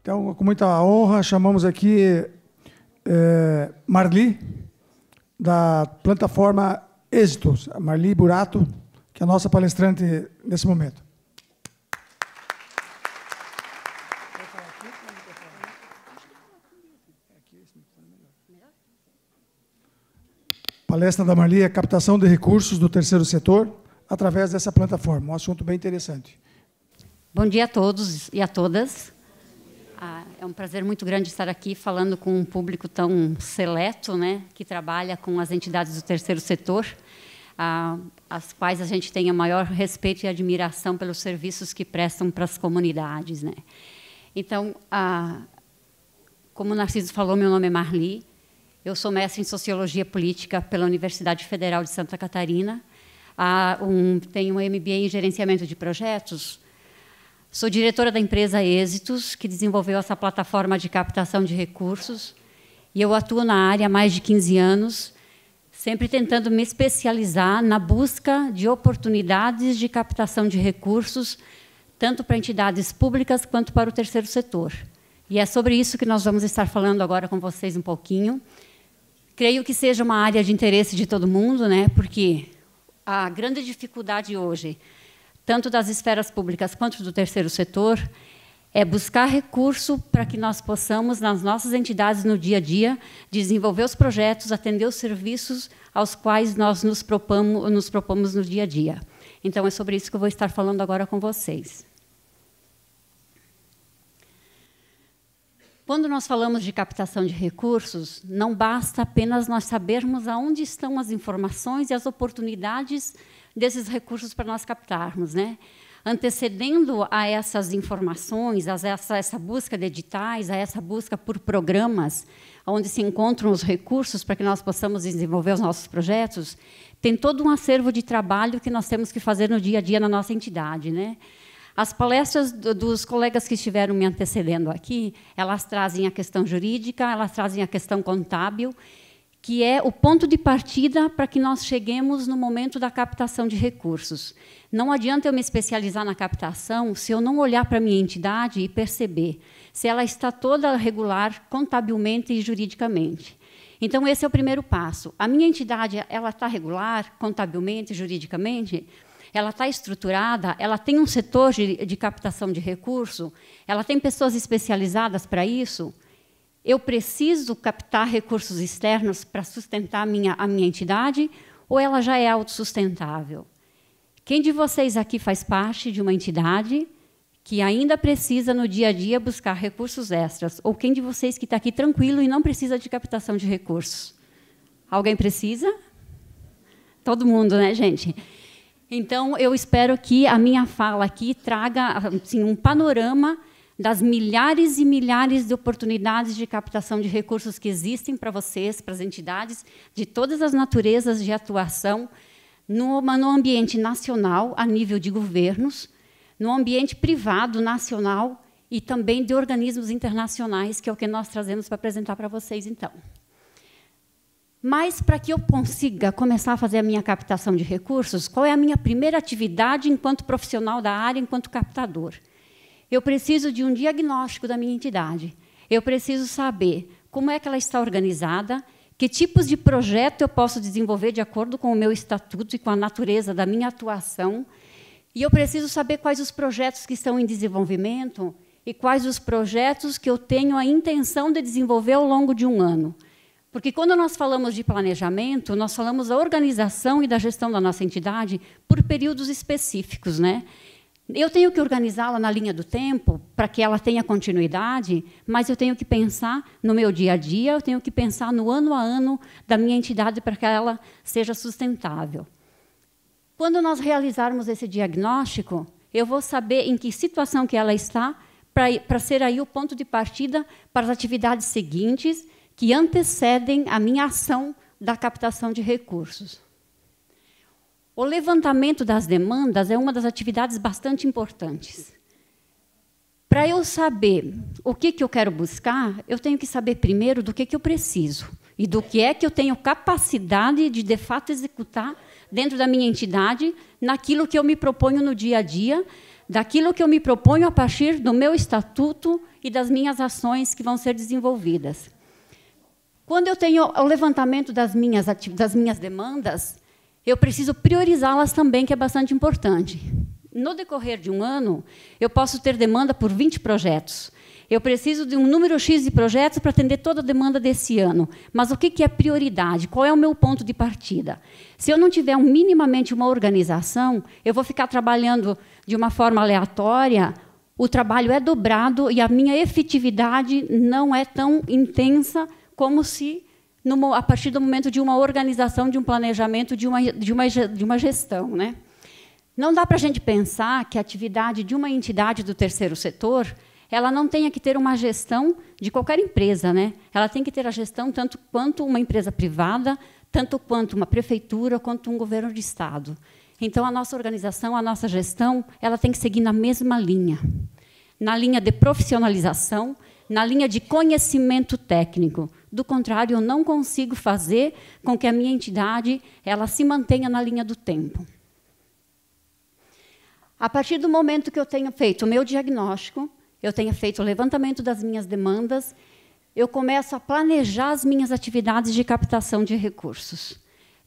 Então, com muita honra, chamamos aqui Marli, da plataforma Êxitos, a Marli Burato, que é a nossa palestrante nesse momento. Palestra da Marli é captação de recursos do terceiro setor através dessa plataforma. Um assunto bem interessante. Bom dia a todos e a todas. É um prazer muito grande estar aqui falando com um público tão seleto, né, que trabalha com as entidades do terceiro setor, as quais a gente tem o maior respeito e admiração pelos serviços que prestam para as comunidades, né. Então, como o Narciso falou, meu nome é Marli, eu sou mestre em Sociologia Política pela Universidade Federal de Santa Catarina, tenho um MBA em Gerenciamento de Projetos. Sou diretora da empresa Êxitos, que desenvolveu essa plataforma de captação de recursos, e eu atuo na área há mais de 15 anos, sempre tentando me especializar na busca de oportunidades de captação de recursos, tanto para entidades públicas quanto para o terceiro setor. E é sobre isso que nós vamos estar falando agora com vocês um pouquinho. Creio que seja uma área de interesse de todo mundo, né? Porque a grande dificuldade hoje, tanto das esferas públicas quanto do terceiro setor, é buscar recurso para que nós possamos, nas nossas entidades, no dia a dia, desenvolver os projetos, atender os serviços aos quais nós nos propomos no dia a dia. Então, é sobre isso que eu vou estar falando agora com vocês. Quando nós falamos de captação de recursos, não basta apenas nós sabermos aonde estão as informações e as oportunidades desses recursos para nós captarmos, né? Antecedendo a essas informações, a essa busca de editais, a essa busca por programas, onde se encontram os recursos para que nós possamos desenvolver os nossos projetos, tem todo um acervo de trabalho que nós temos que fazer no dia a dia na nossa entidade, né? As palestras dos colegas que estiveram me antecedendo aqui, elas trazem a questão jurídica, elas trazem a questão contábil, que é o ponto de partida para que nós cheguemos no momento da captação de recursos. Não adianta eu me especializar na captação se eu não olhar para a minha entidade e perceber se ela está toda regular contabilmente e juridicamente. Então, esse é o primeiro passo. A minha entidade ela está regular contabilmente e juridicamente? Ela está estruturada, ela tem um setor de captação de recurso, ela tem pessoas especializadas para isso. Eu preciso captar recursos externos para sustentar a minha entidade, ou ela já é autossustentável? Quem de vocês aqui faz parte de uma entidade que ainda precisa, no dia a dia, buscar recursos extras? Ou quem de vocês que está aqui tranquilo e não precisa de captação de recursos? Alguém precisa? Todo mundo, né, gente? Então, eu espero que a minha fala aqui traga assim, um panorama das milhares e milhares de oportunidades de captação de recursos que existem para vocês, para as entidades, de todas as naturezas de atuação, no ambiente nacional, a nível de governos, no ambiente privado nacional e também de organismos internacionais, que é o que nós trazemos para apresentar para vocês, então. Mas, para que eu consiga começar a fazer a minha captação de recursos, qual é a minha primeira atividade enquanto profissional da área, enquanto captador? Eu preciso de um diagnóstico da minha entidade. Eu preciso saber como é que ela está organizada, que tipos de projeto eu posso desenvolver de acordo com o meu estatuto e com a natureza da minha atuação. E eu preciso saber quais os projetos que estão em desenvolvimento e quais os projetos que eu tenho a intenção de desenvolver ao longo de um ano. Porque, quando nós falamos de planejamento, nós falamos da organização e da gestão da nossa entidade por períodos específicos, né? Eu tenho que organizá-la na linha do tempo para que ela tenha continuidade, mas eu tenho que pensar no meu dia a dia, eu tenho que pensar no ano a ano da minha entidade para que ela seja sustentável. Quando nós realizarmos esse diagnóstico, eu vou saber em que situação que ela está para ser aí o ponto de partida para as atividades seguintes que antecedem a minha ação da captação de recursos. O levantamento das demandas é uma das atividades bastante importantes. Para eu saber o que eu quero buscar, eu tenho que saber primeiro do que eu preciso e do que é que eu tenho capacidade de fato, executar dentro da minha entidade, naquilo que eu me proponho no dia a dia, daquilo que eu me proponho a partir do meu estatuto e das minhas ações que vão ser desenvolvidas. Quando eu tenho o levantamento das minhas demandas, eu preciso priorizá-las também, que é bastante importante. No decorrer de um ano, eu posso ter demanda por 20 projetos. Eu preciso de um número X de projetos para atender toda a demanda desse ano. Mas o que é prioridade? Qual é o meu ponto de partida? Se eu não tiver minimamente uma organização, eu vou ficar trabalhando de uma forma aleatória, o trabalho é dobrado e a minha efetividade não é tão intensa como se, a partir do momento de uma organização, de um planejamento, de uma gestão, né? Não dá para a gente pensar que a atividade de uma entidade do terceiro setor ela não tenha que ter uma gestão de qualquer empresa, né? Ela tem que ter a gestão tanto quanto uma empresa privada, tanto quanto uma prefeitura, quanto um governo de estado. Então, a nossa organização, a nossa gestão, ela tem que seguir na mesma linha. Na linha de profissionalização, na linha de conhecimento técnico. Do contrário, eu não consigo fazer com que a minha entidade ela se mantenha na linha do tempo. A partir do momento que eu tenho feito o meu diagnóstico, eu tenho feito o levantamento das minhas demandas, eu começo a planejar as minhas atividades de captação de recursos.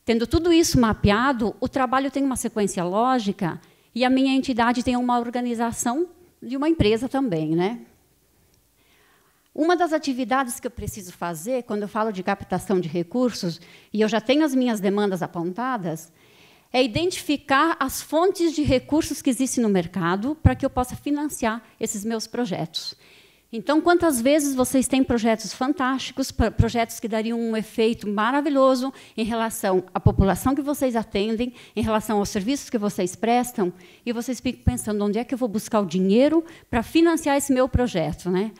Tendo tudo isso mapeado, o trabalho tem uma sequência lógica e a minha entidade tem uma organização de uma empresa também, né? Uma das atividades que eu preciso fazer, quando eu falo de captação de recursos, e eu já tenho as minhas demandas apontadas, é identificar as fontes de recursos que existem no mercado para que eu possa financiar esses meus projetos. Então, quantas vezes vocês têm projetos fantásticos, projetos que dariam um efeito maravilhoso em relação à população que vocês atendem, em relação aos serviços que vocês prestam, e vocês ficam pensando onde é que eu vou buscar o dinheiro para financiar esse meu projeto, né?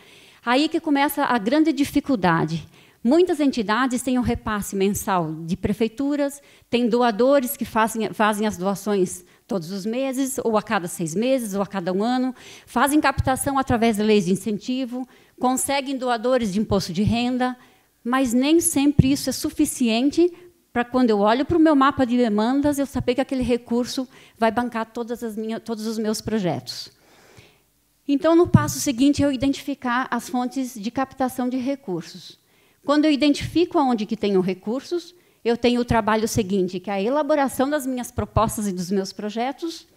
Aí que começa a grande dificuldade. Muitas entidades têm um repasse mensal de prefeituras, tem doadores que fazem as doações todos os meses, ou a cada 6 meses, ou a cada 1 ano, fazem captação através de leis de incentivo, conseguem doadores de imposto de renda, mas nem sempre isso é suficiente para, quando eu olho para o meu mapa de demandas, eu saber que aquele recurso vai bancar todos os meus projetos. Então, no passo seguinte, eu identificar as fontes de captação de recursos. Quando eu identifico onde que tenho recursos, eu tenho o trabalho seguinte, que é a elaboração das minhas propostas e dos meus projetos,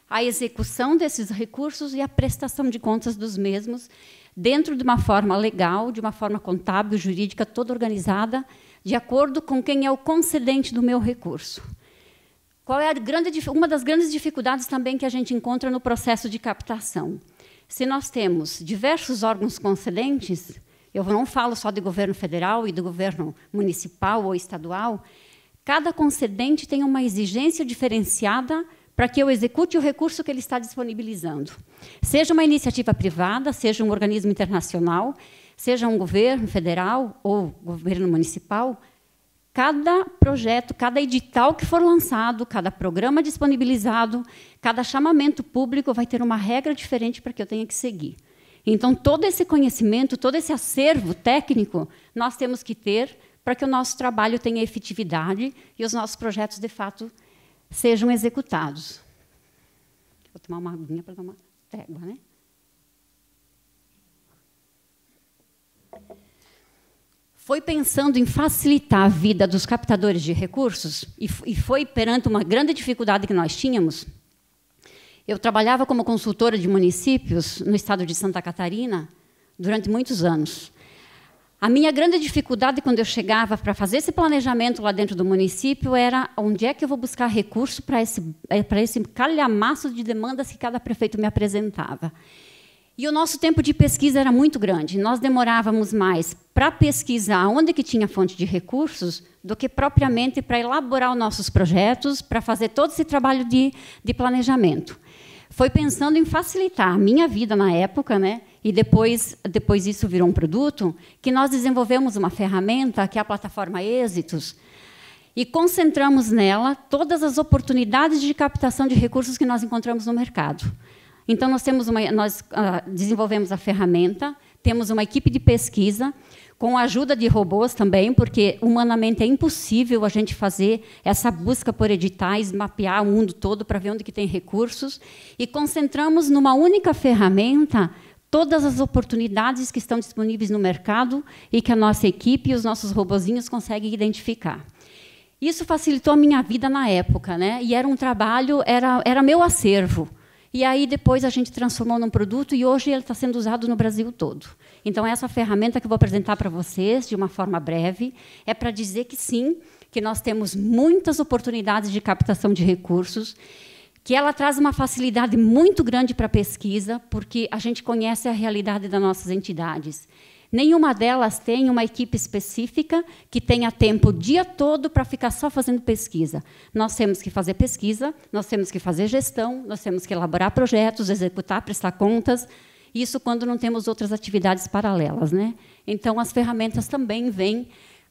a execução desses recursos e a prestação de contas dos mesmos, dentro de uma forma legal, de uma forma contábil, jurídica, toda organizada, de acordo com quem é o concedente do meu recurso. Qual é uma das grandes dificuldades também que a gente encontra no processo de captação? Se nós temos diversos órgãos concedentes, eu não falo só do governo federal e do governo municipal ou estadual, cada concedente tem uma exigência diferenciada para que eu execute o recurso que ele está disponibilizando. Seja uma iniciativa privada, seja um organismo internacional, seja um governo federal ou governo municipal, cada projeto, cada edital que for lançado, cada programa disponibilizado, cada chamamento público vai ter uma regra diferente para que eu tenha que seguir. Então, todo esse conhecimento, todo esse acervo técnico, nós temos que ter para que o nosso trabalho tenha efetividade e os nossos projetos, de fato, sejam executados. Vou tomar uma aguinha para dar uma trégua, né? Foi pensando em facilitar a vida dos captadores de recursos, e foi perante uma grande dificuldade que nós tínhamos. Eu trabalhava como consultora de municípios no estado de Santa Catarina durante muitos anos. A minha grande dificuldade, quando eu chegava para fazer esse planejamento lá dentro do município, era onde é que eu vou buscar recurso para esse calhamaço de demandas que cada prefeito me apresentava. E o nosso tempo de pesquisa era muito grande. Nós demorávamos mais para pesquisar onde que tinha fonte de recursos do que propriamente para elaborar os nossos projetos, para fazer todo esse trabalho de planejamento. Foi pensando em facilitar a minha vida na época, né? E depois isso virou um produto, que nós desenvolvemos uma ferramenta, que é a plataforma Êxitos, e concentramos nela todas as oportunidades de captação de recursos que nós encontramos no mercado. Então, nós desenvolvemos a ferramenta, temos uma equipe de pesquisa, com a ajuda de robôs também, porque humanamente é impossível a gente fazer essa busca por editais, mapear o mundo todo para ver onde que tem recursos, e concentramos numa única ferramenta todas as oportunidades que estão disponíveis no mercado e que a nossa equipe e os nossos robozinhos conseguem identificar. Isso facilitou a minha vida na época, né? E era um trabalho, era meu acervo. E aí, depois, a gente transformou num produto e hoje ele está sendo usado no Brasil todo. Então, essa ferramenta que eu vou apresentar para vocês, de uma forma breve, é para dizer que, sim, que nós temos muitas oportunidades de captação de recursos, que ela traz uma facilidade muito grande para a pesquisa, porque a gente conhece a realidade das nossas entidades. Nenhuma delas tem uma equipe específica que tenha tempo o dia todo para ficar só fazendo pesquisa. Nós temos que fazer pesquisa, nós temos que fazer gestão, nós temos que elaborar projetos, executar, prestar contas, isso quando não temos outras atividades paralelas, né? Então, as ferramentas também vêm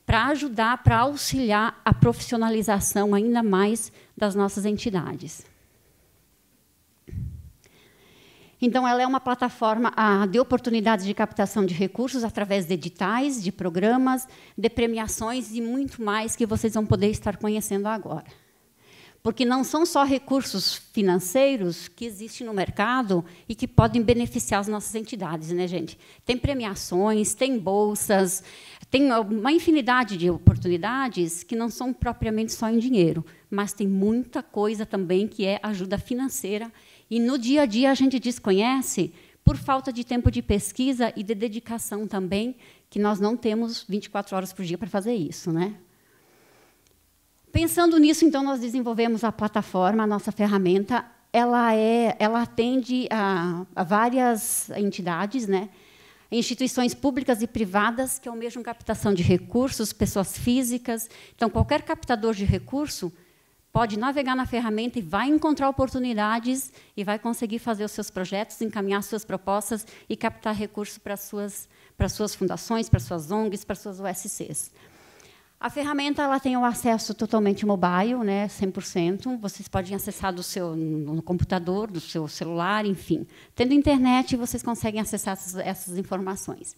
para ajudar, para auxiliar a profissionalização ainda mais das nossas entidades. Então, ela é uma plataforma de oportunidades de captação de recursos através de editais, de programas, de premiações e muito mais que vocês vão poder estar conhecendo agora. Porque não são só recursos financeiros que existem no mercado e que podem beneficiar as nossas entidades, né, gente? Tem premiações, tem bolsas, tem uma infinidade de oportunidades que não são propriamente só em dinheiro, mas tem muita coisa também que é ajuda financeira. E, no dia a dia, a gente desconhece por falta de tempo de pesquisa e de dedicação também, que nós não temos 24 horas por dia para fazer isso, né? Pensando nisso, então, nós desenvolvemos a plataforma, a nossa ferramenta. Ela atende a várias entidades, né? Instituições públicas e privadas que almejam captação de recursos, pessoas físicas. Então, qualquer captador de recurso pode navegar na ferramenta e vai encontrar oportunidades e vai conseguir fazer os seus projetos, encaminhar suas propostas e captar recursos para suas fundações, para suas ONGs, para suas OSCs. A ferramenta ela tem o acesso totalmente mobile, né, 100%. Vocês podem acessar no computador, do seu celular, enfim. Tendo internet, vocês conseguem acessar essas informações.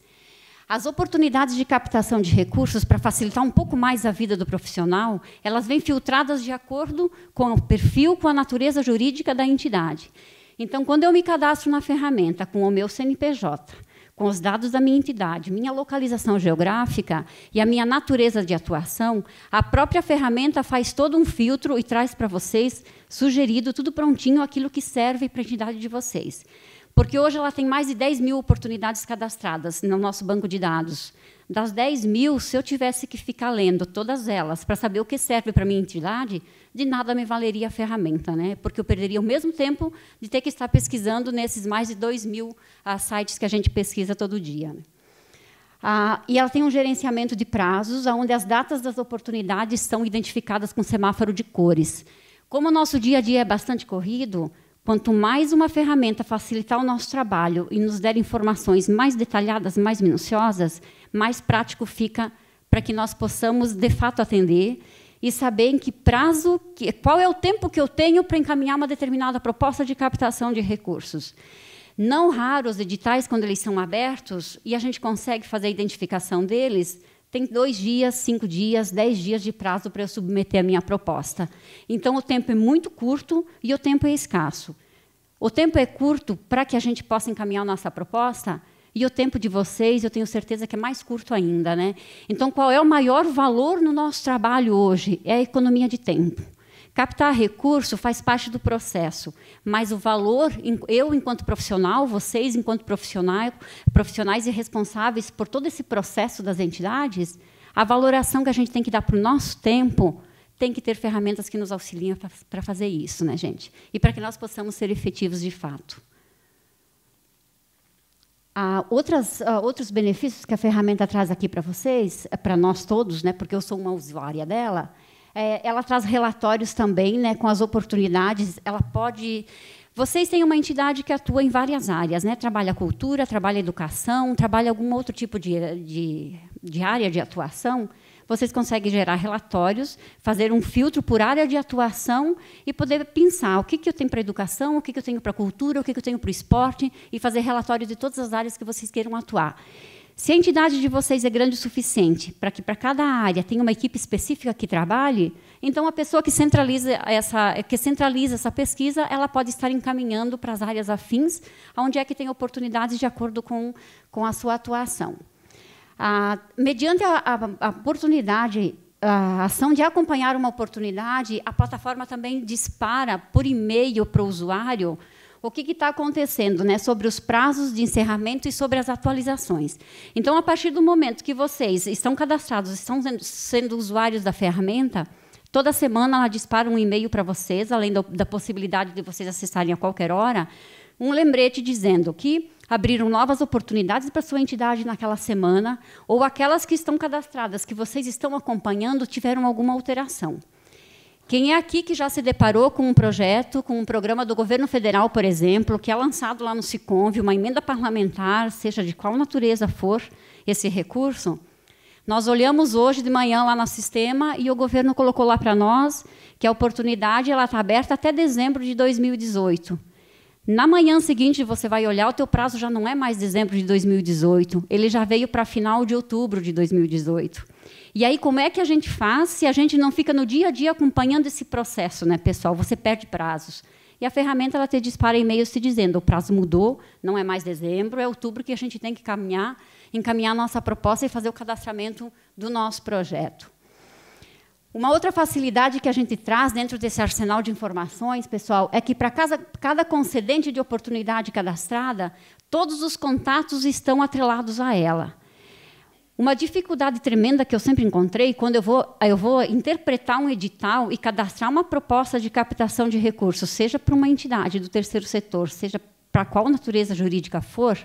As oportunidades de captação de recursos, para facilitar um pouco mais a vida do profissional, elas vêm filtradas de acordo com o perfil, com a natureza jurídica da entidade. Então, quando eu me cadastro na ferramenta com o meu CNPJ, com os dados da minha entidade, minha localização geográfica e a minha natureza de atuação, a própria ferramenta faz todo um filtro e traz para vocês, sugerido, tudo prontinho, aquilo que serve para a entidade de vocês. Porque hoje ela tem mais de 10 mil oportunidades cadastradas no nosso banco de dados. Das 10 mil, se eu tivesse que ficar lendo todas elas para saber o que serve para a minha entidade, de nada me valeria a ferramenta, né? Porque eu perderia o mesmo tempo de ter que estar pesquisando nesses mais de 2 mil sites que a gente pesquisa todo dia. E ela tem um gerenciamento de prazos, onde as datas das oportunidades são identificadas com semáforo de cores. Como o nosso dia a dia é bastante corrido, quanto mais uma ferramenta facilitar o nosso trabalho e nos der informações mais detalhadas, mais minuciosas, mais prático fica para que nós possamos, de fato, atender e saber em que prazo, qual é o tempo que eu tenho para encaminhar uma determinada proposta de captação de recursos. Não raro, os editais, quando eles são abertos, e a gente consegue fazer a identificação deles, tem 2 dias, 5 dias, 10 dias de prazo para eu submeter a minha proposta. Então, o tempo é muito curto e o tempo é escasso. O tempo é curto para que a gente possa encaminhar a nossa proposta, e o tempo de vocês, eu tenho certeza que é mais curto ainda, né? Então, qual é o maior valor no nosso trabalho hoje? É a economia de tempo. Captar recurso faz parte do processo, mas o valor, eu, enquanto profissional, vocês, enquanto profissionais e responsáveis por todo esse processo das entidades, a valoração que a gente tem que dar para o nosso tempo tem que ter ferramentas que nos auxiliem para fazer isso, né, gente? E para que nós possamos ser efetivos de fato. Outros benefícios que a ferramenta traz aqui para vocês, para nós todos, né, porque eu sou uma usuária dela, ela traz relatórios também, né, com as oportunidades. Ela pode... Vocês têm uma entidade que atua em várias áreas, né? Trabalha cultura, trabalha educação, trabalha algum outro tipo de área de atuação. Vocês conseguem gerar relatórios, fazer um filtro por área de atuação e poder pensar o que eu tenho para a educação, o que eu tenho para a cultura, o que eu tenho para o esporte, e fazer relatórios de todas as áreas que vocês queiram atuar. Se a entidade de vocês é grande o suficiente para que para cada área tenha uma equipe específica que trabalhe, então a pessoa que centraliza essa pesquisa, ela pode estar encaminhando para as áreas afins, onde é que tem oportunidades de acordo com a sua atuação. Mediante a oportunidade, a ação de acompanhar uma oportunidade, a plataforma também dispara por e-mail para o usuário o que está acontecendo, né, sobre os prazos de encerramento e sobre as atualizações. Então, a partir do momento que vocês estão cadastrados, estão sendo usuários da ferramenta, toda semana ela dispara um e-mail para vocês, além da possibilidade de vocês acessarem a qualquer hora, um lembrete dizendo que abriram novas oportunidades para a sua entidade naquela semana, ou aquelas que estão cadastradas, que vocês estão acompanhando, tiveram alguma alteração. Quem é aqui que já se deparou com um projeto, com um programa do governo federal, por exemplo, que é lançado lá no SICOMV, uma emenda parlamentar, seja de qual natureza for esse recurso, nós olhamos hoje de manhã lá no sistema e o governo colocou lá para nós que a oportunidade está aberta até dezembro de 2018. Na manhã seguinte, você vai olhar, o teu prazo já não é mais dezembro de 2018, ele já veio para final de outubro de 2018. E aí, como é que a gente faz se a gente não fica no dia a dia acompanhando esse processo, né, pessoal? Você perde prazos. E a ferramenta ela te dispara e-mails se dizendo o prazo mudou, não é mais dezembro, é outubro que a gente tem que encaminhar a nossa proposta e fazer o cadastramento do nosso projeto. Uma outra facilidade que a gente traz dentro desse arsenal de informações, pessoal, é que para cada concedente de oportunidade cadastrada, todos os contatos estão atrelados a ela. Uma dificuldade tremenda que eu sempre encontrei, quando eu vou interpretar um edital e cadastrar uma proposta de captação de recursos, seja para uma entidade do terceiro setor, seja para qual natureza jurídica for,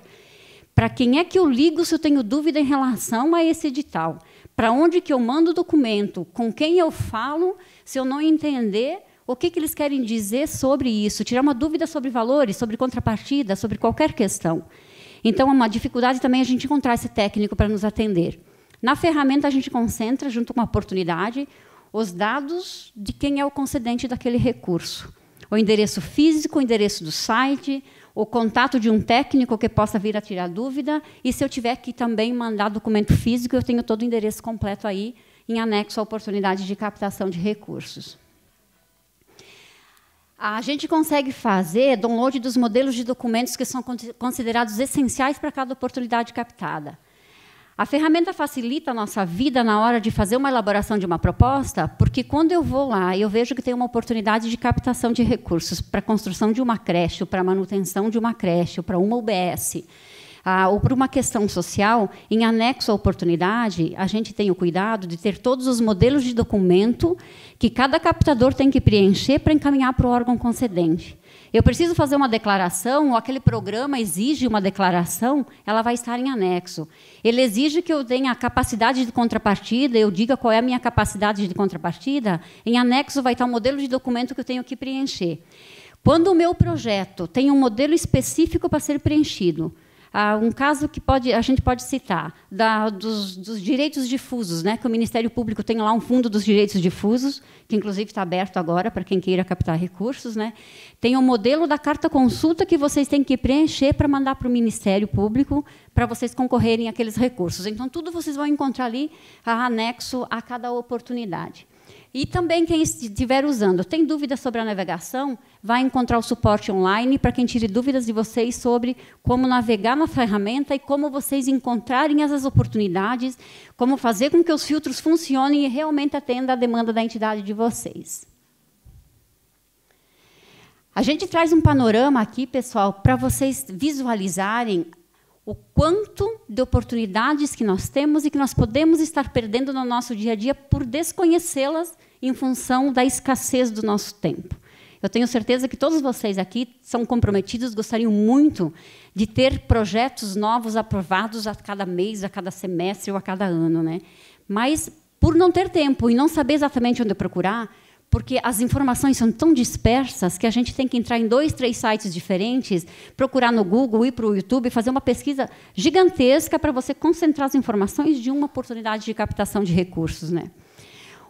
para quem é que eu ligo se eu tenho dúvida em relação a esse edital? Para onde que eu mando o documento? Com quem eu falo se eu não entender o que eles querem dizer sobre isso? Tirar uma dúvida sobre valores, sobre contrapartida, sobre qualquer questão. Então, é uma dificuldade também a gente encontrar esse técnico para nos atender. Na ferramenta, a gente concentra, junto com a oportunidade, os dados de quem é o concedente daquele recurso. O endereço físico, o endereço do site, o contato de um técnico que possa vir a tirar dúvida, e se eu tiver que também mandar documento físico, eu tenho todo o endereço completo aí, em anexo à oportunidade de captação de recursos. A gente consegue fazer download dos modelos de documentos que são considerados essenciais para cada oportunidade captada. A ferramenta facilita a nossa vida na hora de fazer uma elaboração de uma proposta, porque quando eu vou lá e eu vejo que tem uma oportunidade de captação de recursos para a construção de uma creche, ou para a manutenção de uma creche, ou para uma UBS, ou por uma questão social, em anexo à oportunidade, a gente tem o cuidado de ter todos os modelos de documento que cada captador tem que preencher para encaminhar para o órgão concedente. Eu preciso fazer uma declaração, ou aquele programa exige uma declaração, ela vai estar em anexo. Ele exige que eu tenha a capacidade de contrapartida, eu diga qual é a minha capacidade de contrapartida, em anexo vai estar o modelo de documento que eu tenho que preencher. Quando o meu projeto tem um modelo específico para ser preenchido, um caso que a gente pode citar, dos direitos difusos, né, que o Ministério Público tem lá um fundo dos direitos difusos, que, inclusive, está aberto agora para quem queira captar recursos. Né. Tem o modelo da carta-consulta que vocês têm que preencher para mandar para o Ministério Público, para vocês concorrerem àqueles recursos. Então, tudo vocês vão encontrar ali anexo a cada oportunidade. E também, quem estiver usando, tem dúvidas sobre a navegação, vai encontrar o suporte online para quem tire dúvidas de vocês sobre como navegar na ferramenta e como vocês encontrarem essas oportunidades, como fazer com que os filtros funcionem e realmente atendam a demanda da entidade de vocês. A gente traz um panorama aqui, pessoal, para vocês visualizarem o quanto de oportunidades que nós temos e que nós podemos estar perdendo no nosso dia a dia por desconhecê-las em função da escassez do nosso tempo. Eu tenho certeza que todos vocês aqui são comprometidos, gostariam muito de ter projetos novos aprovados a cada mês, a cada semestre ou a cada ano, né? Mas, por não ter tempo e não saber exatamente onde procurar, porque as informações são tão dispersas que a gente tem que entrar em 2, 3 sites diferentes, procurar no Google, ir para o YouTube, fazer uma pesquisa gigantesca para você concentrar as informações de uma oportunidade de captação de recursos, né?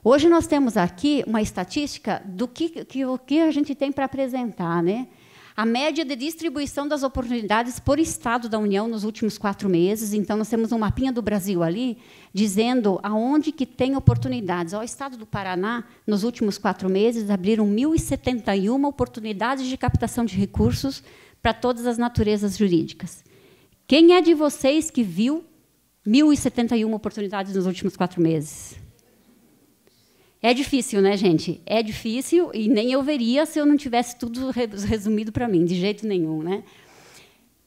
Hoje nós temos aqui uma estatística do que a gente tem para apresentar, né? a média de distribuição das oportunidades por estado da União nos últimos 4 meses. Então, nós temos um mapinha do Brasil ali, dizendo aonde que tem oportunidades. O estado do Paraná, nos últimos 4 meses, abriram 1.071 oportunidades de captação de recursos para todas as naturezas jurídicas. Quem é de vocês que viu 1.071 oportunidades nos últimos 4 meses? É difícil, né, gente? É difícil, e nem eu veria se eu não tivesse tudo resumido para mim, de jeito nenhum, né?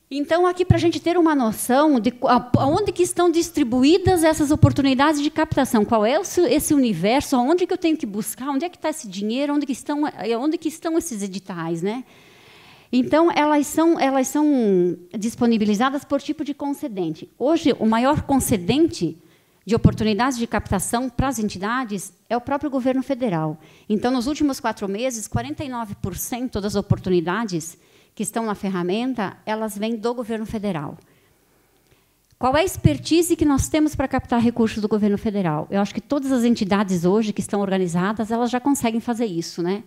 Então, aqui, para a gente ter uma noção de onde que estão distribuídas essas oportunidades de captação, qual é esse universo, onde que eu tenho que buscar, onde é que está esse dinheiro, onde que estão esses editais, né? Então, elas são disponibilizadas por tipo de concedente. Hoje, o maior concedente de oportunidades de captação para as entidades é o próprio governo federal. Então, nos últimos 4 meses, 49% das oportunidades que estão na ferramenta, elas vêm do governo federal. Qual é a expertise que nós temos para captar recursos do governo federal? Eu acho que todas as entidades hoje que estão organizadas, elas já conseguem fazer isso, né?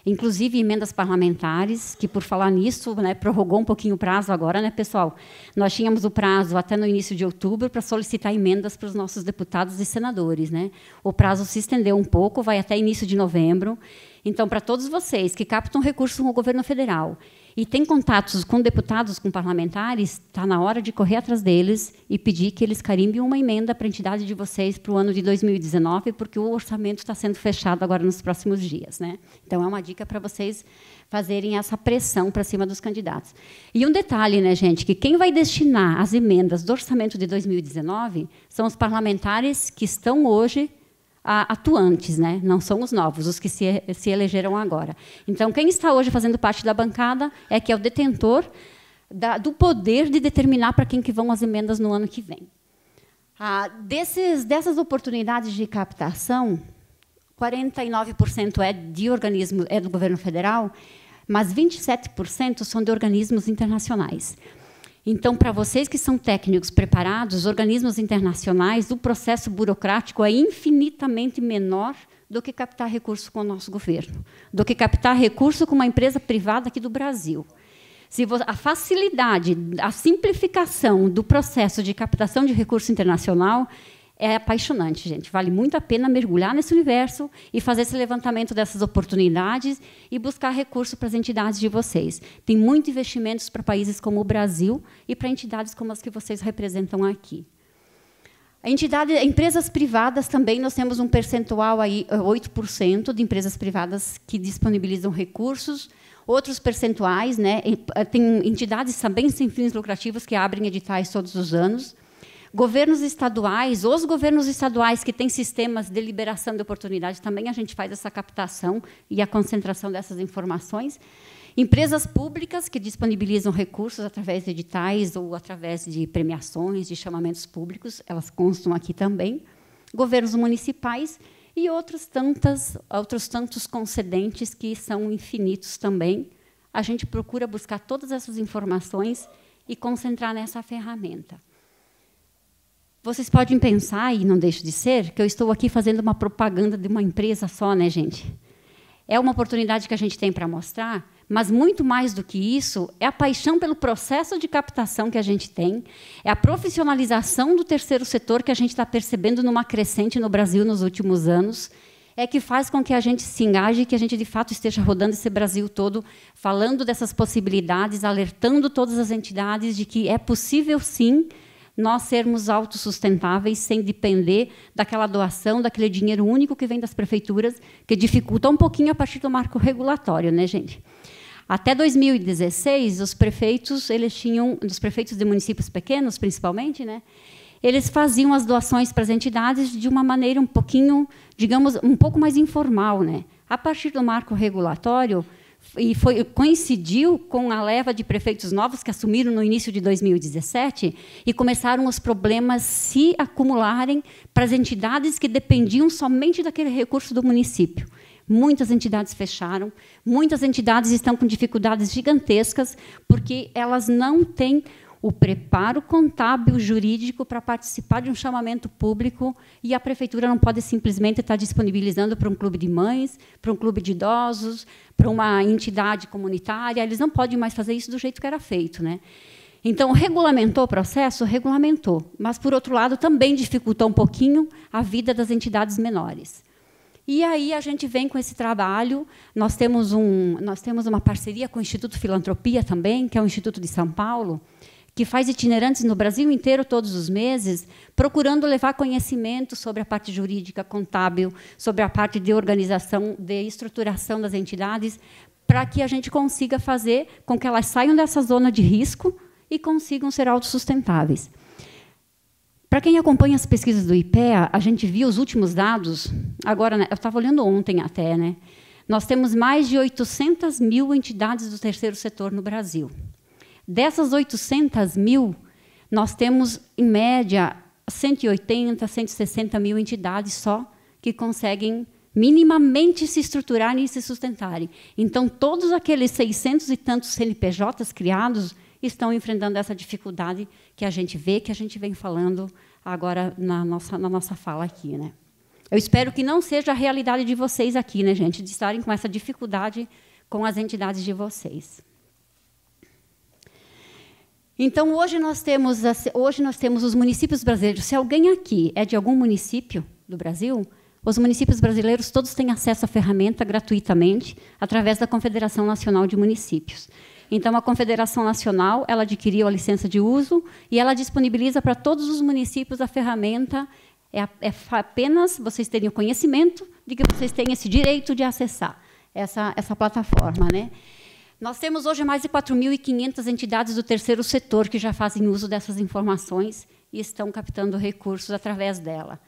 Inclusive emendas parlamentares, que, por falar nisso, né, prorrogou um pouquinho o prazo agora, né, pessoal? Nós tínhamos o prazo até no início de outubro para solicitar emendas para os nossos deputados e senadores, né? O prazo se estendeu um pouco, vai até início de novembro. Então, para todos vocês que captam recursos com o governo federal e têm contatos com deputados, com parlamentares, está na hora de correr atrás deles e pedir que eles carimbem uma emenda para a entidade de vocês para o ano de 2019, porque o orçamento está sendo fechado agora nos próximos dias, né? Então, é uma dica para vocês fazerem essa pressão para cima dos candidatos. E um detalhe, né, gente, que quem vai destinar as emendas do orçamento de 2019 são os parlamentares que estão hoje atuantes, né? Não são os novos, os que se elegeram agora. Então, quem está hoje fazendo parte da bancada é que é o detentor do poder de determinar para quem que vão as emendas no ano que vem. Dessas oportunidades de captação, 49% é do governo federal, mas 27% são de organismos internacionais. Então, para vocês que são técnicos preparados, organismos internacionais, o processo burocrático é infinitamente menor do que captar recurso com o nosso governo, do que captar recurso com uma empresa privada aqui do Brasil. A facilidade, a simplificação do processo de captação de recurso internacional é apaixonante, gente. Vale muito a pena mergulhar nesse universo e fazer esse levantamento dessas oportunidades e buscar recurso para as entidades de vocês. Tem muitos investimentos para países como o Brasil e para entidades como as que vocês representam aqui. Empresas privadas também, nós temos um percentual aí, 8% de empresas privadas que disponibilizam recursos. Outros percentuais, né? Tem entidades também sem fins lucrativos que abrem editais todos os anos. Governos estaduais, os governos estaduais que têm sistemas de liberação de oportunidades, também a gente faz essa captação e a concentração dessas informações. Empresas públicas que disponibilizam recursos através de editais ou através de premiações, de chamamentos públicos, elas constam aqui também. Governos municipais e outros tantos concedentes que são infinitos também. A gente procura buscar todas essas informações e concentrar nessa ferramenta. Vocês podem pensar, e não deixo de ser, que eu estou aqui fazendo uma propaganda de uma empresa só, né, gente? É uma oportunidade que a gente tem para mostrar, mas, muito mais do que isso, é a paixão pelo processo de captação que a gente tem, é a profissionalização do terceiro setor que a gente está percebendo numa crescente no Brasil nos últimos anos, é que faz com que a gente se engaje, que a gente, de fato, esteja rodando esse Brasil todo, falando dessas possibilidades, alertando todas as entidades de que é possível, sim, nós sermos autossustentáveis sem depender daquela doação, daquele dinheiro único que vem das prefeituras, que dificulta um pouquinho a partir do marco regulatório, né, gente? Até 2016, os prefeitos de municípios pequenos, principalmente, né, eles faziam as doações para as entidades de uma maneira um pouquinho, digamos, um pouco mais informal, né? A partir do marco regulatório, coincidiu com a leva de prefeitos novos que assumiram no início de 2017 e começaram os problemas se acumularem para as entidades que dependiam somente daquele recurso do município. Muitas entidades fecharam, muitas entidades estão com dificuldades gigantescas porque elas não têm o preparo contábil jurídico para participar de um chamamento público, e a prefeitura não pode simplesmente estar disponibilizando para um clube de mães, para um clube de idosos, para uma entidade comunitária. Eles não podem mais fazer isso do jeito que era feito, né? Então, regulamentou o processo? Regulamentou. Mas, por outro lado, também dificultou um pouquinho a vida das entidades menores. E aí a gente vem com esse trabalho. Nós temos uma parceria com o Instituto Filantropia também, que é um instituto de São Paulo, que faz itinerantes no Brasil inteiro todos os meses, procurando levar conhecimento sobre a parte jurídica, contábil, sobre a parte de organização, de estruturação das entidades, para que a gente consiga fazer com que elas saiam dessa zona de risco e consigam ser autossustentáveis. Para quem acompanha as pesquisas do IPEA, a gente viu os últimos dados, agora, né, eu estava olhando ontem até, né? Nós temos mais de 800 mil entidades do terceiro setor no Brasil. Dessas 800 mil, nós temos, em média, 180, 160 mil entidades só que conseguem minimamente se estruturarem e se sustentarem. Então, todos aqueles 600 e tantos CNPJs criados estão enfrentando essa dificuldade que a gente vê, que a gente vem falando agora na nossa fala aqui, né? Eu espero que não seja a realidade de vocês aqui, né, gente, de estarem com essa dificuldade com as entidades de vocês. Então, hoje nós temos os municípios brasileiros. Se alguém aqui é de algum município do Brasil, os municípios brasileiros todos têm acesso à ferramenta gratuitamente através da Confederação Nacional de Municípios. Então, a Confederação Nacional ela adquiriu a licença de uso e ela disponibiliza para todos os municípios a ferramenta. É apenas vocês terem o conhecimento de que vocês têm esse direito de acessar essa plataforma, né? Nós temos hoje mais de 4.500 entidades do terceiro setor que já fazem uso dessas informações e estão captando recursos através dela.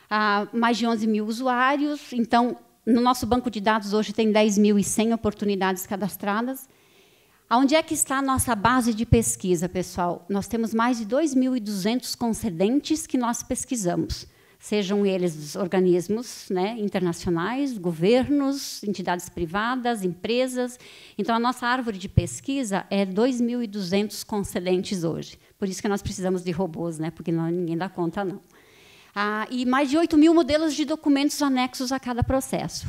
Há mais de 11 mil usuários. Então, no nosso banco de dados hoje tem 10.100 oportunidades cadastradas. Onde é que está a nossa base de pesquisa, pessoal? Nós temos mais de 2.200 concedentes que nós pesquisamos, sejam eles organismos, né, internacionais, governos, entidades privadas, empresas. Então, a nossa árvore de pesquisa é 2.200 concedentes hoje. Por isso que nós precisamos de robôs, né, porque ninguém dá conta, não. E mais de 8.000 modelos de documentos anexos a cada processo.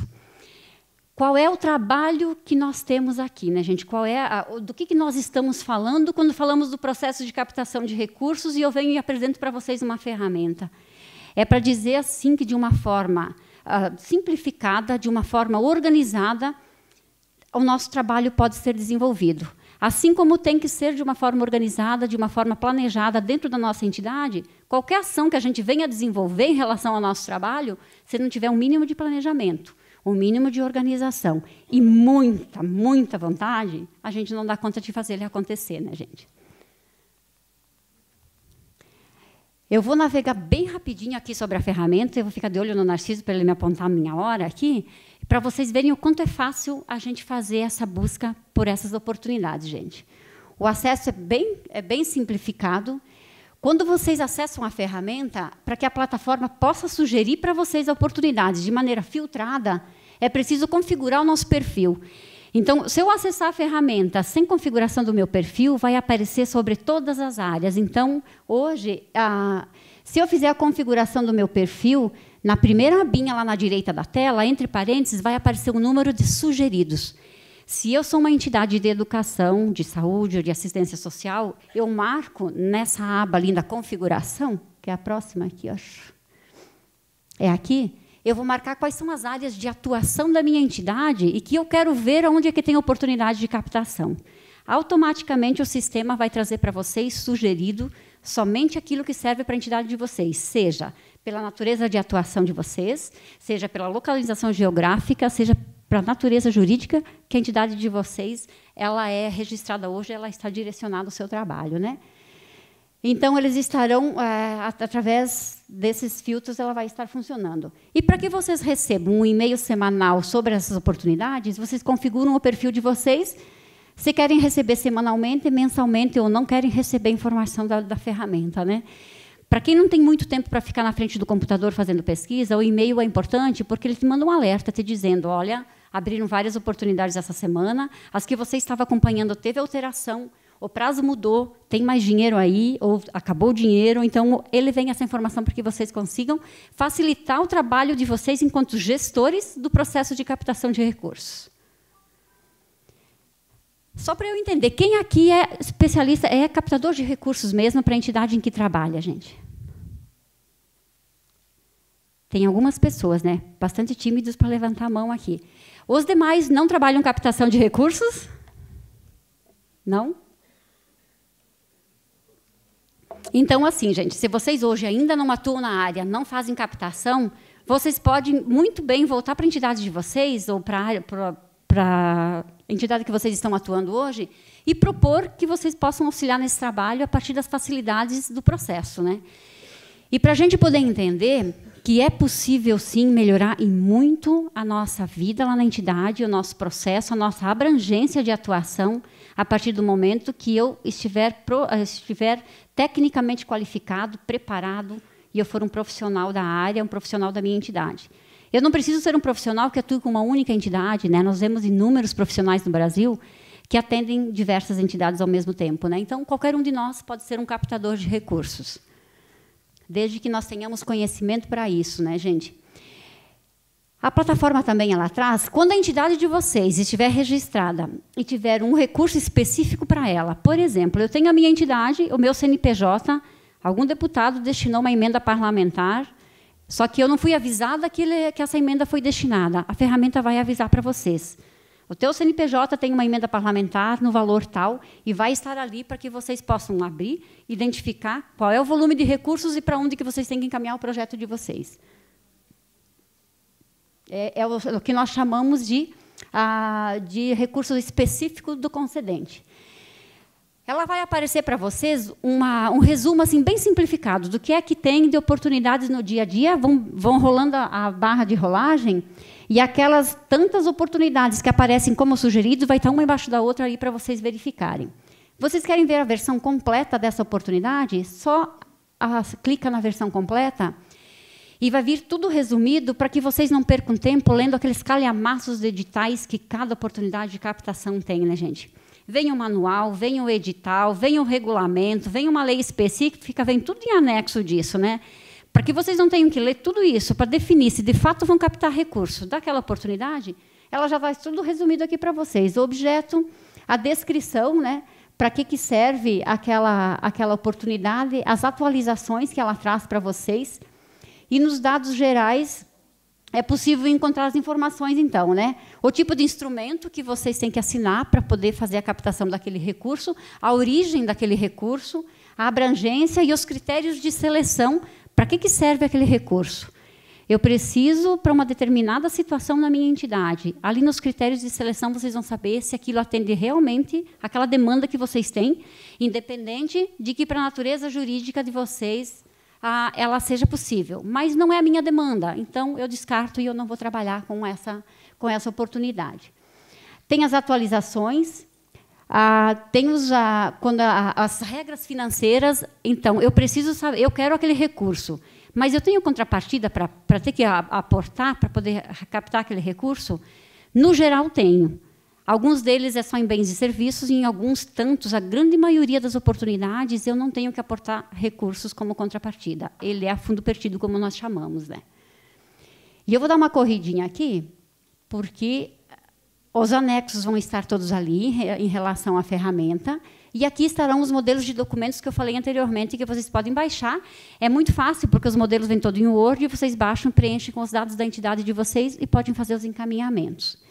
Qual é o trabalho que nós temos aqui, né, gente? Do que nós estamos falando quando falamos do processo de captação de recursos e eu venho e apresento para vocês uma ferramenta? É para dizer assim que, de uma forma simplificada, de uma forma organizada, o nosso trabalho pode ser desenvolvido. Assim como tem que ser de uma forma organizada, de uma forma planejada dentro da nossa entidade, qualquer ação que a gente venha desenvolver em relação ao nosso trabalho, se não tiver um mínimo de planejamento, um mínimo de organização e muita, muita vontade, a gente não dá conta de fazer ele acontecer, né, gente? Eu vou navegar bem rapidinho aqui sobre a ferramenta, eu vou ficar de olho no Narciso para ele me apontar a minha hora aqui, para vocês verem o quanto é fácil a gente fazer essa busca por essas oportunidades, gente. O acesso é bem simplificado. Quando vocês acessam a ferramenta, para que a plataforma possa sugerir para vocês oportunidades de maneira filtrada, é preciso configurar o nosso perfil. Então, se eu acessar a ferramenta sem configuração do meu perfil, vai aparecer sobre todas as áreas. Então, hoje, se eu fizer a configuração do meu perfil, na primeira abinha lá na direita da tela, entre parênteses, vai aparecer o número de sugeridos. Se eu sou uma entidade de educação, de saúde ou de assistência social, eu marco nessa aba ali da configuração, que é a próxima aqui, acho. É aqui. Eu vou marcar quais são as áreas de atuação da minha entidade e que eu quero ver onde é que tem oportunidade de captação. Automaticamente, o sistema vai trazer para vocês, sugerido, somente aquilo que serve para a entidade de vocês, seja pela natureza de atuação de vocês, seja pela localização geográfica, seja para a natureza jurídica, que a entidade de vocês ela é registrada hoje, ela está direcionada ao seu trabalho, né? Então, eles estarão, através desses filtros, ela vai estar funcionando. E para que vocês recebam um e-mail semanal sobre essas oportunidades, vocês configuram o perfil de vocês, se querem receber semanalmente, mensalmente, ou não querem receber informação da ferramenta, né? Para quem não tem muito tempo para ficar na frente do computador fazendo pesquisa, o e-mail é importante porque ele te manda um alerta te dizendo, olha, abriram várias oportunidades essa semana, as que você estava acompanhando teve alteração, o prazo mudou, tem mais dinheiro aí, ou acabou o dinheiro, então ele vem essa informação para que vocês consigam facilitar o trabalho de vocês enquanto gestores do processo de captação de recursos. Só para eu entender, quem aqui é especialista, é captador de recursos mesmo para a entidade em que trabalha, gente? Tem algumas pessoas, né? Bastante tímidos para levantar a mão aqui. Os demais não trabalham em captação de recursos? Não? Então, assim, gente, se vocês hoje ainda não atuam na área, não fazem captação, vocês podem muito bem voltar para a entidade de vocês ou para a entidade que vocês estão atuando hoje e propor que vocês possam auxiliar nesse trabalho a partir das facilidades do processo, né? E para a gente poder entender que é possível, sim, melhorar e muito a nossa vida lá na entidade, o nosso processo, a nossa abrangência de atuação, a partir do momento que eu estiver tecnicamente qualificado, preparado, e eu for um profissional da área, um profissional da minha entidade. Eu não preciso ser um profissional que atue com uma única entidade, né? Nós vemos inúmeros profissionais no Brasil que atendem diversas entidades ao mesmo tempo, né? Então, qualquer um de nós pode ser um captador de recursos, desde que nós tenhamos conhecimento para isso, né, gente? A plataforma também ela traz, quando a entidade de vocês estiver registrada e tiver um recurso específico para ela, por exemplo, eu tenho a minha entidade, o meu CNPJ, algum deputado destinou uma emenda parlamentar, só que eu não fui avisada que essa emenda foi destinada. A ferramenta vai avisar para vocês. O teu CNPJ tem uma emenda parlamentar no valor tal e vai estar ali para que vocês possam abrir, identificar qual é o volume de recursos e para onde que vocês têm que encaminhar o projeto de vocês. É o que nós chamamos de recurso específico do concedente. Ela vai aparecer para vocês um resumo assim, bem simplificado do que é que tem de oportunidades no dia a dia, vão rolando a barra de rolagem, e aquelas tantas oportunidades que aparecem como sugeridos, vai estar uma embaixo da outra ali para vocês verificarem. Vocês querem ver a versão completa dessa oportunidade? Só clica na versão completa e vai vir tudo resumido para que vocês não percam tempo lendo aqueles calhamaços de editais que cada oportunidade de captação tem, né, gente? Vem o manual, vem o edital, vem o regulamento, vem uma lei específica, vem tudo em anexo disso, né? Para que vocês não tenham que ler tudo isso para definir se de fato vão captar recurso daquela oportunidade, ela já vai tudo resumido aqui para vocês. O objeto, a descrição, né? Para que serve aquela oportunidade, as atualizações que ela traz para vocês. E nos dados gerais, é possível encontrar as informações, então, né? O tipo de instrumento que vocês têm que assinar para poder fazer a captação daquele recurso, a origem daquele recurso, a abrangência e os critérios de seleção. Para que serve aquele recurso? Eu preciso para uma determinada situação na minha entidade. Ali nos critérios de seleção, vocês vão saber se aquilo atende realmente àquela demanda que vocês têm, independente de que, para a natureza jurídica de vocês, ela seja possível. Mas não é a minha demanda, então eu descarto e eu não vou trabalhar com essa oportunidade. Tem as atualizações, tem quando as regras financeiras. Então, eu preciso saber, eu quero aquele recurso, mas eu tenho contrapartida para ter que aportar, para poder captar aquele recurso? No geral, tenho. Alguns deles é só em bens e serviços, e em alguns tantos, a grande maioria das oportunidades, eu não tenho que aportar recursos como contrapartida. Ele é a fundo perdido, como nós chamamos, né? E eu vou dar uma corridinha aqui, porque os anexos vão estar todos ali em relação à ferramenta, e aqui estarão os modelos de documentos que eu falei anteriormente, que vocês podem baixar. É muito fácil, porque os modelos vêm todos em Word, e vocês baixam, preenchem com os dados da entidade de vocês e podem fazer os encaminhamentos.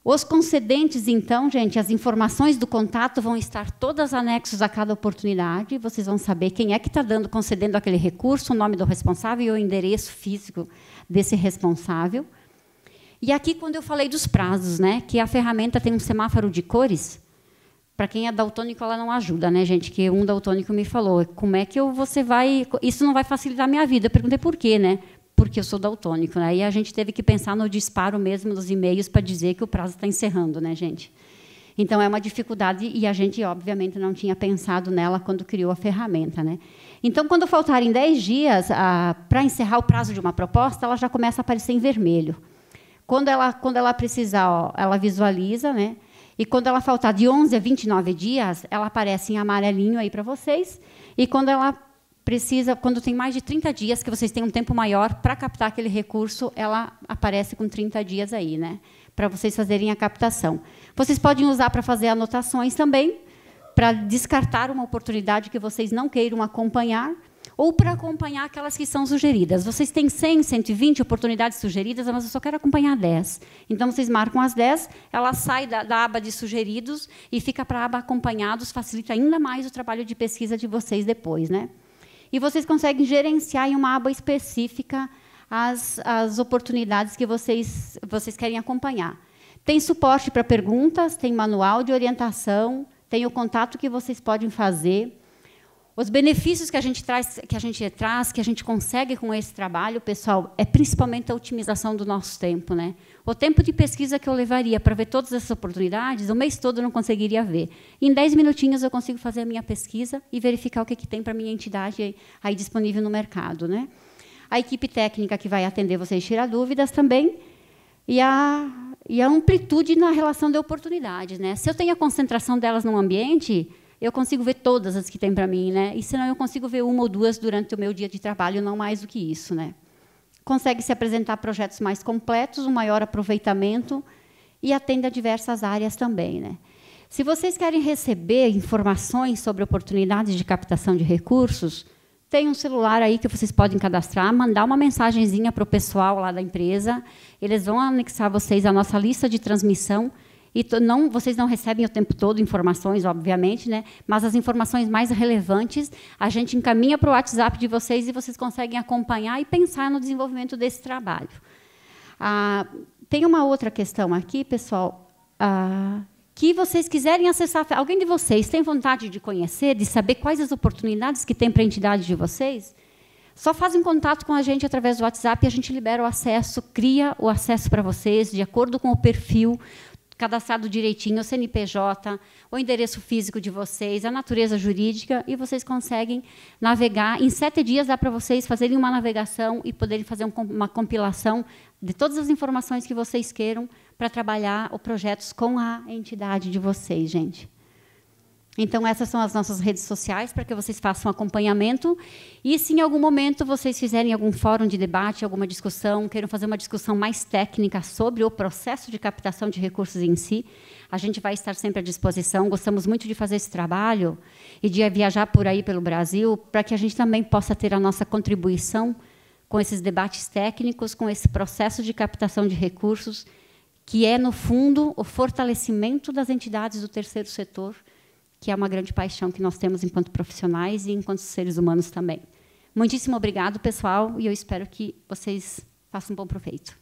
Os concedentes, então, gente, as informações do contato vão estar todas anexos a cada oportunidade. Vocês vão saber quem é que está concedendo aquele recurso, o nome do responsável e o endereço físico desse responsável. E aqui, quando eu falei dos prazos, né, que a ferramenta tem um semáforo de cores, para quem é daltônico, ela não ajuda, né, gente? Que um daltônico me falou, como é que você vai... Isso não vai facilitar a minha vida. Eu perguntei por quê, né? Porque eu sou daltônico, né? E a gente teve que pensar no disparo mesmo dos e-mails para dizer que o prazo está encerrando, né, gente? Então, é uma dificuldade, e a gente, obviamente, não tinha pensado nela quando criou a ferramenta, né? Então, quando faltarem 10 dias para encerrar o prazo de uma proposta, ela já começa a aparecer em vermelho. Quando ela precisar, ela visualiza, né? E quando ela faltar de 11 a 29 dias, ela aparece em amarelinho aí para vocês. E quando ela precisa, quando tem mais de 30 dias, que vocês têm um tempo maior para captar aquele recurso, ela aparece com 30 dias aí, né? Para vocês fazerem a captação. Vocês podem usar para fazer anotações também, para descartar uma oportunidade que vocês não queiram acompanhar, ou para acompanhar aquelas que são sugeridas. Vocês têm 100, 120 oportunidades sugeridas, mas eu só quero acompanhar 10. Então, vocês marcam as 10, ela sai da aba de sugeridos e fica para a aba acompanhados, facilita ainda mais o trabalho de pesquisa de vocês depois, né? E vocês conseguem gerenciar em uma aba específica as oportunidades que vocês querem acompanhar. Tem suporte para perguntas, tem manual de orientação, tem o contato que vocês podem fazer. Os benefícios que a gente consegue com esse trabalho, pessoal, é principalmente a otimização do nosso tempo, né? O tempo de pesquisa que eu levaria para ver todas essas oportunidades, o mês todo eu não conseguiria ver. Em 10 minutinhos eu consigo fazer a minha pesquisa e verificar o que tem para a minha entidade aí disponível no mercado, né? A equipe técnica que vai atender vocês tirar dúvidas também, e a amplitude na relação de oportunidades, né? Se eu tenho a concentração delas num ambiente, eu consigo ver todas as que tem para mim, né? E senão eu consigo ver uma ou duas durante o meu dia de trabalho, não mais do que isso, né? Consegue se apresentar projetos mais completos, um maior aproveitamento e atende a diversas áreas também, né? Se vocês querem receber informações sobre oportunidades de captação de recursos, tem um celular aí que vocês podem cadastrar, mandar uma mensagenzinha para o pessoal lá da empresa, eles vão anexar vocês à nossa lista de transmissão. E vocês não recebem o tempo todo informações, obviamente, né? Mas as informações mais relevantes a gente encaminha para o WhatsApp de vocês e vocês conseguem acompanhar e pensar no desenvolvimento desse trabalho. Tem uma outra questão aqui, pessoal, que vocês quiserem acessar. Alguém de vocês tem vontade de conhecer, de saber quais as oportunidades que tem para a entidade de vocês? Só fazem contato com a gente através do WhatsApp e a gente libera o acesso, cria o acesso para vocês, de acordo com o perfil, cadastrado direitinho, o CNPJ, o endereço físico de vocês, a natureza jurídica, e vocês conseguem navegar. Em 7 dias dá para vocês fazerem uma navegação e poderem fazer uma compilação de todas as informações que vocês queiram para trabalhar os projetos com a entidade de vocês, gente. Então, essas são as nossas redes sociais para que vocês façam acompanhamento. E, se em algum momento vocês fizerem algum fórum de debate, alguma discussão, queiram fazer uma discussão mais técnica sobre o processo de captação de recursos em si, a gente vai estar sempre à disposição. Gostamos muito de fazer esse trabalho e de viajar por aí pelo Brasil para que a gente também possa ter a nossa contribuição com esses debates técnicos, com esse processo de captação de recursos, que é, no fundo, o fortalecimento das entidades do terceiro setor, que é uma grande paixão que nós temos enquanto profissionais e enquanto seres humanos também. Muitíssimo obrigado, pessoal, e eu espero que vocês façam um bom proveito.